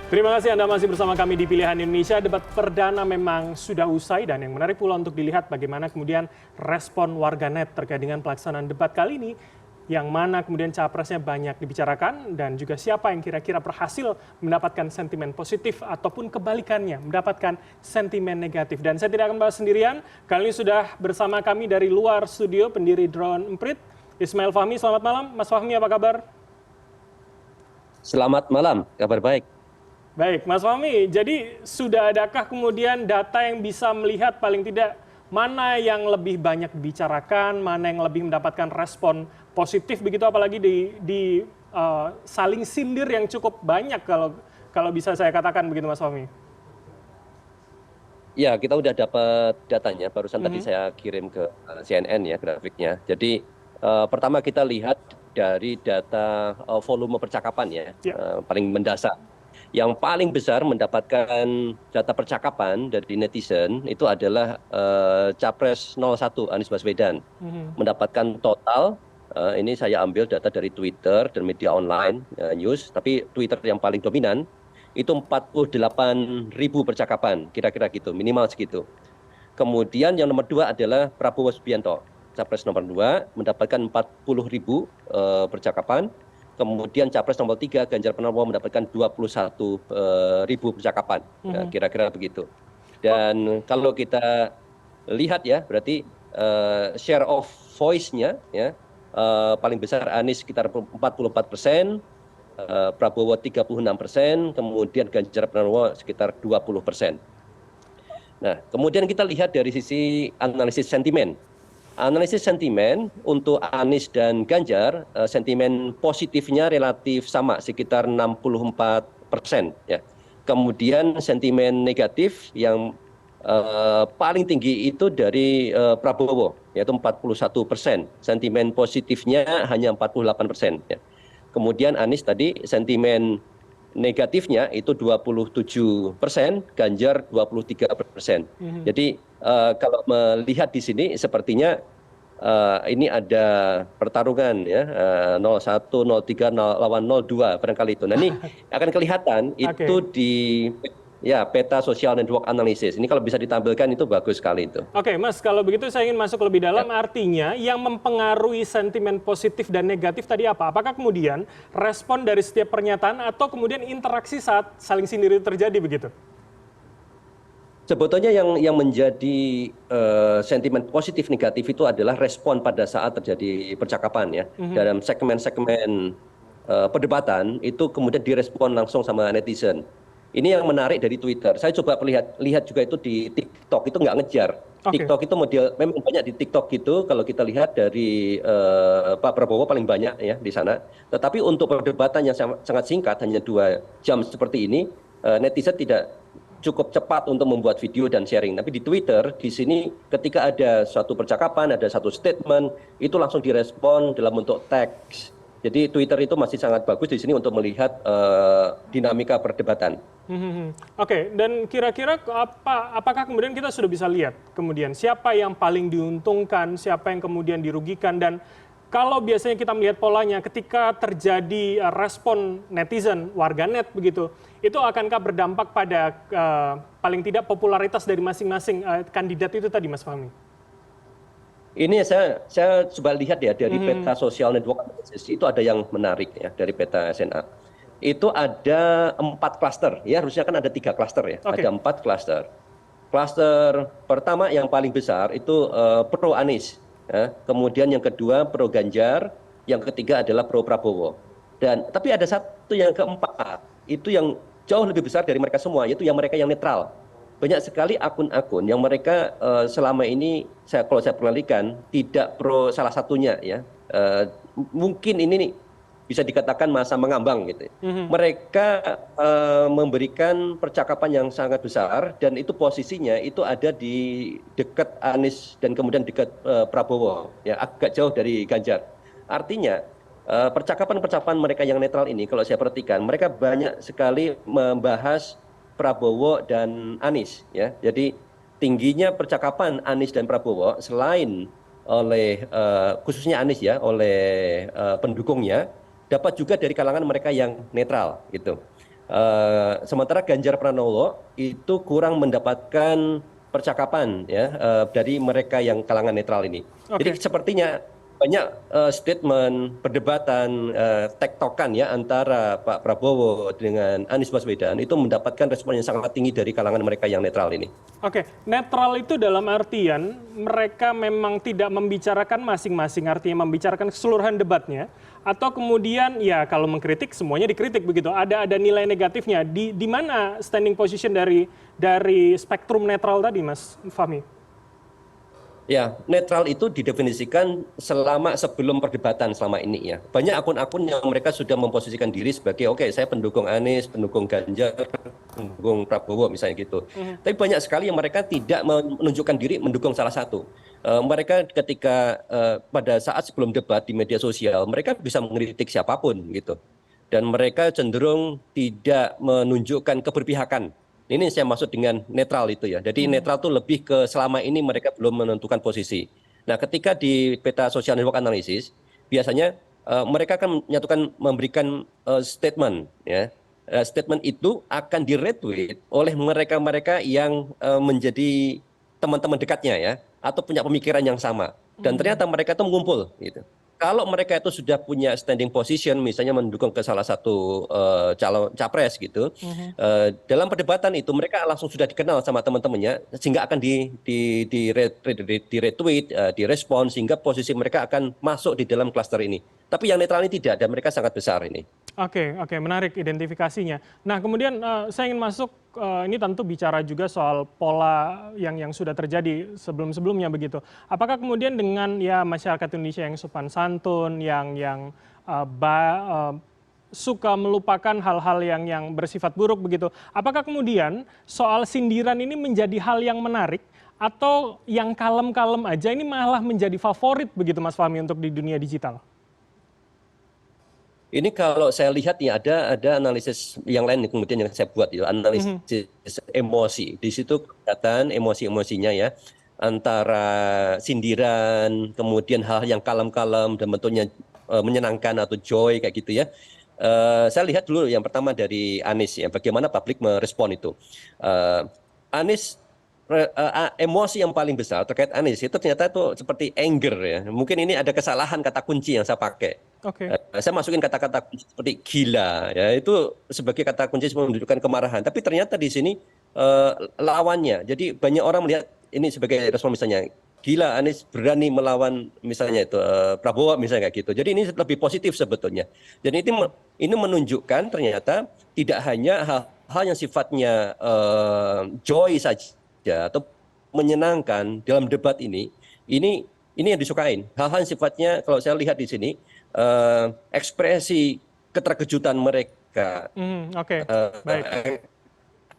Terima kasih Anda masih bersama kami di Pilihan Indonesia. Debat perdana memang sudah usai dan yang menarik pula untuk dilihat bagaimana kemudian respon warganet terkait dengan pelaksanaan debat kali ini, yang mana kemudian capresnya banyak dibicarakan dan juga siapa yang kira-kira berhasil mendapatkan sentimen positif ataupun kebalikannya mendapatkan sentimen negatif. Dan saya tidak akan bahas sendirian, kali ini sudah bersama kami dari luar studio pendiri Drone Emprit, Ismail Fahmi. Selamat malam, Mas Fahmi, apa kabar? Selamat malam, kabar baik. Baik, Mas Fahmi, jadi sudah adakah kemudian data yang bisa melihat paling tidak mana yang lebih banyak dibicarakan, mana yang lebih mendapatkan respon positif begitu, apalagi di saling sindir yang cukup banyak kalau bisa saya katakan begitu, Mas Fahmi? Ya, kita udah dapat datanya, barusan tadi saya kirim ke CNN ya grafiknya. Jadi pertama kita lihat dari data volume percakapan ya, paling mendasar. Yang paling besar mendapatkan data percakapan dari netizen itu adalah Capres 01 Anies Baswedan. Mendapatkan total, ini saya ambil data dari Twitter dan media online news, tapi Twitter yang paling dominan itu 48.000 percakapan, kira-kira gitu, minimal segitu. Kemudian yang nomor 2 adalah Prabowo Subianto, Capres nomor 2, mendapatkan 40.000 percakapan. Kemudian Capres nomor 3, Ganjar Pranowo, mendapatkan 21.000 percakapan, kira-kira begitu. Dan kalau kita lihat ya, berarti share of voice-nya ya, paling besar Anies sekitar 44%, Prabowo 36%, kemudian Ganjar Pranowo sekitar 20%. Nah, kemudian kita lihat dari sisi analisis sentimen. Analisis sentimen untuk Anies dan Ganjar, sentimen positifnya relatif sama, sekitar 64%. Ya. Kemudian sentimen negatif yang paling tinggi itu dari Prabowo, yaitu 41%. Sentimen positifnya hanya 48%. Ya. Kemudian Anies tadi sentimen negatifnya itu 27%, Ganjar 23%. Jadi kalau melihat di sini sepertinya ini ada pertarungan ya, 01, 03 lawan 02 barangkali itu. Nah ini akan kelihatan itu di ya peta social network analysis. Ini kalau bisa ditampilkan itu bagus sekali itu. Oke, Mas, kalau begitu saya ingin masuk lebih dalam. Artinya yang mempengaruhi sentimen positif dan negatif tadi apa? Apakah kemudian respon dari setiap pernyataan atau kemudian interaksi saat saling sindir itu terjadi begitu? Sebetulnya yang menjadi sentimen positif negatif itu adalah respon pada saat terjadi percakapan ya. Dalam segmen-segmen perdebatan itu kemudian direspon langsung sama netizen. Ini yang menarik dari Twitter. Saya coba lihat juga itu di TikTok, itu nggak ngejar. TikTok itu model memang banyak di TikTok gitu. Kalau kita lihat dari Pak Prabowo paling banyak ya di sana. Tetapi untuk perdebatan yang sangat singkat, hanya 2 jam seperti ini, netizen tidak cukup cepat untuk membuat video dan sharing. Tapi di Twitter, di sini ketika ada suatu percakapan, ada satu statement, itu langsung direspon dalam bentuk teks. Jadi Twitter itu masih sangat bagus di sini untuk melihat dinamika perdebatan. Oke, dan kira-kira apakah kemudian kita sudah bisa lihat kemudian siapa yang paling diuntungkan, siapa yang kemudian dirugikan, dan kalau biasanya kita melihat polanya ketika terjadi respon netizen, warganet begitu, itu akankah berdampak pada paling tidak popularitas dari masing-masing kandidat itu tadi, Mas Fahmi? Ini saya coba lihat ya dari peta social network analysis itu ada yang menarik ya dari peta SNA. Itu ada 4 klaster ya, harusnya kan ada 3 klaster ya, ada 4 klaster. Klaster pertama yang paling besar itu pro Anies, ya. Kemudian yang kedua pro Ganjar, yang ketiga adalah pro Prabowo. Dan tapi ada satu yang keempat itu yang jauh lebih besar dari mereka semua, yaitu yang mereka yang netral. Banyak sekali akun-akun yang mereka selama ini kalau saya perhatikan tidak pro salah satunya ya. Mungkin ini nih bisa dikatakan masa mengambang gitu. Mereka memberikan percakapan yang sangat besar dan itu posisinya itu ada di dekat Anies dan kemudian dekat Prabowo ya, agak jauh dari Ganjar. Artinya percakapan-percakapan mereka yang netral ini kalau saya perhatikan mereka banyak sekali membahas Prabowo dan Anies ya. Jadi tingginya percakapan Anies dan Prabowo selain oleh khususnya Anies ya, oleh pendukungnya, dapat juga dari kalangan mereka yang netral gitu. Sementara Ganjar Pranowo itu kurang mendapatkan percakapan ya dari mereka yang kalangan netral ini. Oke. Jadi sepertinya banyak statement, perdebatan, tektokan ya antara Pak Prabowo dengan Anies Baswedan itu mendapatkan respon yang sangat tinggi dari kalangan mereka yang netral ini. Oke, netral itu dalam artian mereka memang tidak membicarakan masing-masing, artinya membicarakan keseluruhan debatnya, atau kemudian ya kalau mengkritik semuanya dikritik begitu. Ada nilai negatifnya. Di mana standing position dari spektrum netral tadi, Mas Fahmi? Ya, netral itu didefinisikan selama sebelum perdebatan selama ini ya. Banyak akun-akun yang mereka sudah memposisikan diri sebagai oke, saya pendukung Anies, pendukung Ganjar, pendukung Prabowo misalnya gitu. Tapi banyak sekali yang mereka tidak menunjukkan diri mendukung salah satu. Mereka ketika pada saat sebelum debat di media sosial, mereka bisa mengkritik siapapun gitu. Dan mereka cenderung tidak menunjukkan keberpihakan. Ini saya maksud dengan netral itu ya. Jadi netral itu lebih ke selama ini mereka belum menentukan posisi. Nah, ketika di peta social network analysis, biasanya mereka akan memberikan statement ya. Statement itu akan di-retweet oleh mereka-mereka yang menjadi teman-teman dekatnya ya, atau punya pemikiran yang sama. Dan ternyata mereka itu mengumpul gitu. Kalau mereka itu sudah punya standing position, misalnya mendukung ke salah satu calon capres gitu, dalam perdebatan itu mereka langsung sudah dikenal sama teman-temannya, sehingga akan di retweet, direspon, sehingga posisi mereka akan masuk di dalam klaster ini. Tapi yang netral ini tidak, dan mereka sangat besar ini. Oke, menarik identifikasinya. Nah, kemudian saya ingin masuk, ini tentu bicara juga soal pola yang sudah terjadi sebelum-sebelumnya begitu. Apakah kemudian dengan ya masyarakat Indonesia yang sopan santun, yang suka melupakan hal-hal yang bersifat buruk begitu, apakah kemudian soal sindiran ini menjadi hal yang menarik atau yang kalem-kalem aja ini malah menjadi favorit begitu, Mas Fahmi, untuk di dunia digital? Ini kalau saya lihat ya ada analisis yang lain kemudian yang saya buat ya, analisis emosi. Di situ kelihatan emosi-emosinya ya, antara sindiran, kemudian hal yang kalem-kalem dan bentuknya menyenangkan atau joy kayak gitu ya. Saya lihat dulu yang pertama dari Anies ya, bagaimana publik merespon itu. Anies emosi yang paling besar terkait Anies itu ternyata itu seperti anger ya. Mungkin ini ada kesalahan kata kunci yang saya pakai. Oke. Saya masukin kata-kata kunci seperti gila ya, itu sebagai kata kunci menunjukkan kemarahan. Tapi ternyata di sini lawannya. Jadi banyak orang melihat ini sebagai respon misalnya gila Anies berani melawan misalnya itu Prabowo misalnya kayak gitu. Jadi ini lebih positif sebetulnya. Jadi ini menunjukkan ternyata tidak hanya hal-hal yang sifatnya joy saja atau menyenangkan dalam debat ini yang disukain. Hal-hal yang sifatnya kalau saya lihat di sini ekspresi keterkejutan mereka. Oke, baik.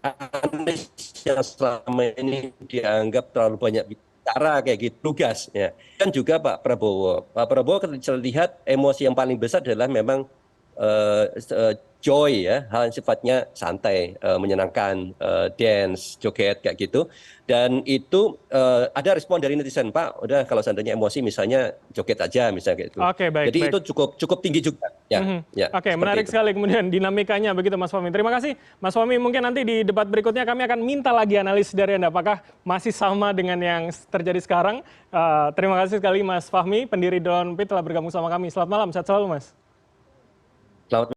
Anies yang selama ini dianggap terlalu banyak bicara kayak gitu, tugas ya. Dan juga Pak Prabowo ketika lihat emosi yang paling besar adalah memang joy ya, hal yang sifatnya santai, menyenangkan, dance, joget kayak gitu. Dan itu ada respon dari netizen, Pak, udah kalau seandainya emosi misalnya joget aja misalnya kayak gitu. Oke, baik. Jadi itu cukup tinggi juga. Ya, Oke, menarik sekali kemudian dinamikanya begitu, Mas Fahmi. Terima kasih, Mas Fahmi. Mungkin nanti di debat berikutnya kami akan minta lagi analisis dari Anda. Apakah masih sama dengan yang terjadi sekarang? Terima kasih sekali, Mas Fahmi, pendiri Downbeat telah bergabung sama kami. Selamat malam, sehat selalu, Mas. Selamat